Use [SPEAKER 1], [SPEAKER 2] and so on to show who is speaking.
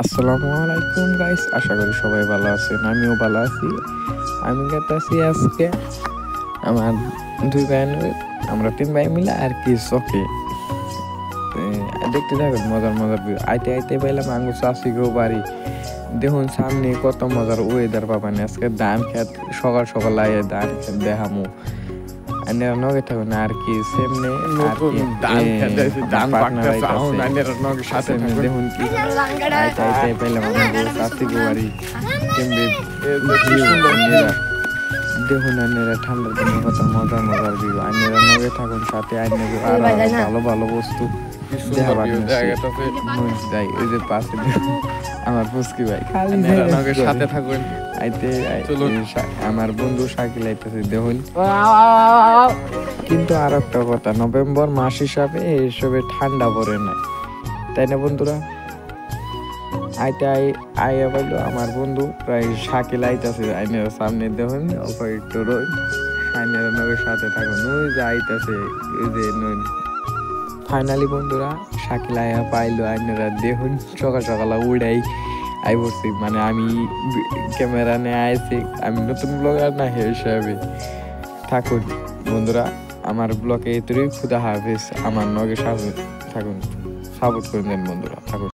[SPEAKER 1] আসসালামু আলাইকুম গাইস, আশা করি সবাই ভালো আছেন। আমিও ভালো আছি। আমি গেতেছি আজকে আমার দুই ভাই, আমরা তিন ভাই মিলে আর কি চকে দেখতে থাকুন মজার মজার ভিউ। আইতে আইতে পাইলাম আঙ্গুর চাষি গো বাড়ি। দেখুন সামনে কত মজার ওয়েদার পাবেন। আজকে ধান খেত সকাল সকাল আইয়ে ধান খেত দেখামু। আইনের নগে থাকুন আর কি সেমনে
[SPEAKER 2] নতুন ধান খেতে ধান পাকতেছে এখন আইনের নগে সাথে থাকুন।
[SPEAKER 1] দেখুন কি আইতে আইতে পাইলাম আঙ্গুর চাষি গো বাড়ি কেমনে দেখুন আইনেরা ঠান্ডার দিনে কত মজার মজার ভিউ। আইনেরা নগে থাকুন সাথে আইনের আর ভালো ভালো বস্তু দেখাবার যাই। ওই যে পাশে আমার পুস্কি ভাই খালি
[SPEAKER 2] নগে সাথে থাকুন।
[SPEAKER 1] আইতে আমার বন্ধু শাকিল আইতেছে দেখুন। কিন্তু আর একটা কথা, নভেম্বর মাস হিসাবে এইসবে ঠান্ডা পড়ে না, তাই না বন্ধুরা? আইতে আইয়া পাইলো আমার বন্ধু প্রায় শাকিল আইতাছে আইনের সামনে দেখুন একটু রই। আইনের নগের সাথে থাকুন, ওই যে আইতাছে ওই যে ফাইনালি বন্ধুরা শাকিল আইয়া পাইলো। আইনেরা দেখুন সকাল সকাল উড়াই আই পড়ছি, মানে আমি ক্যামেরা নিয়ে আইছি। আমি নতুন ব্লগার না হিসাবে থাকুন বন্ধুরা। আমার ব্লগে এতই খুদা হাফেজ। আমার নগে থাকুন, সাপোর্ট করে দেন বন্ধুরা, থাকুন।